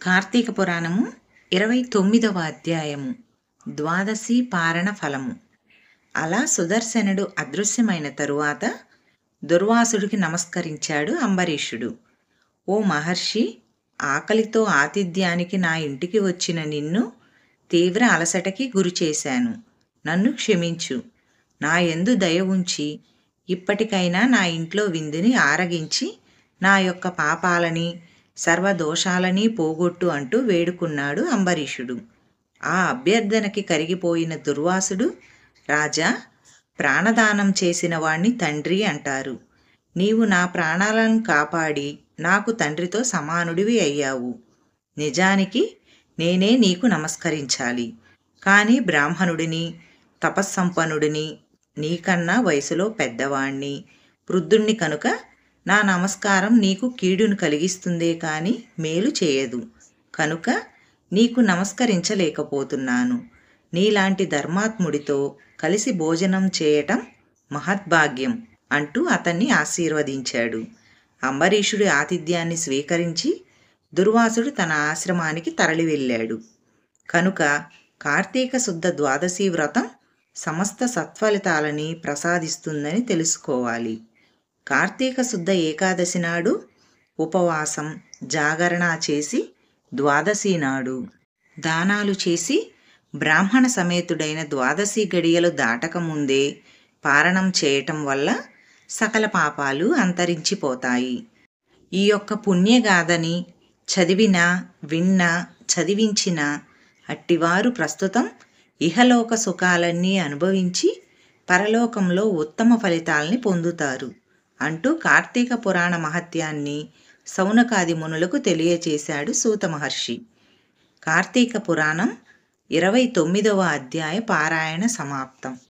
కార్తీక పురాణము 29వ అధ్యాయము ద్వాదశి పారణ ఫలము. అలా సుదర్శనుడు అదృశ్యమైన తరువాత దుర్వాసుడికి నమస్కరించాడు అంబరీషుడు. ఓ మహర్షి, ఆకలితో ఆతిథ్యానికి నా ఇంటికి వచ్చిన నిన్ను తీవ్ర అలసటకి గురిచేశాను. నన్ను క్షమించు. నా యందు దయ ఉంచి ఇప్పటికైనా నా ఇంట్లో విందుని ఆరగించి నా యొక్క పాపాలని సర్వదోషాలని పోగొట్టు అంటూ వేడుకున్నాడు అంబరీషుడు. ఆ అభ్యర్థనకి కరిగిపోయిన దుర్వాసుడు, రాజా, ప్రాణదానం చేసిన వాణ్ణి తండ్రి అంటారు. నీవు నా ప్రాణాలను కాపాడి నాకు తండ్రితో సమానుడివి అయ్యావు. నిజానికి నేనే నీకు నమస్కరించాలి. కానీ బ్రాహ్మణుడిని, తపస్సంపన్నుడిని, నీకన్నా వయసులో పెద్దవాణ్ణి, వృద్ధుణ్ణి కనుక నా నమస్కారం నీకు కీడును కలిగిస్తుందే కానీ మేలు చేయదు. కనుక నీకు నమస్కరించలేకపోతున్నాను. నీలాంటి ధర్మాత్ముడితో కలిసి భోజనం చేయటం మహద్భాగ్యం అంటూ అతన్ని ఆశీర్వదించాడు. అంబరీషుడి ఆతిథ్యాన్ని స్వీకరించి దుర్వాసుడు తన ఆశ్రమానికి తరలి వెళ్ళాడు. కనుక కార్తీక శుద్ధ ద్వాదశి వ్రతం సమస్త సత్ఫలితాలని ప్రసాదిస్తుందని తెలుసుకోవాలి. కార్తీక శుద్ధ ఏకాదశి నాడు ఉపవాసం, జాగరణ చేసి ద్వాదశి నాడు దానాలు చేసి బ్రాహ్మణ సమేతుడైన ద్వాదశి గడియలు దాటకముందే పారణం చేయటం వల్ల సకల పాపాలు అంతరించిపోతాయి. ఈ యొక్క పుణ్యగాథని చదివినా, విన్నా, చదివించిన అట్టివారు ప్రస్తుతం ఇహలోక సుఖాలన్నీ అనుభవించి పరలోకంలో ఉత్తమ ఫలితాల్ని పొందుతారు అంటూ కార్తీక పురాణ మహత్యాన్ని సౌనకాది మునులకు తెలియచేశాడు సూత మహర్షి. కార్తీక పురాణం 29వ అధ్యాయ పారాయణ సమాప్తం.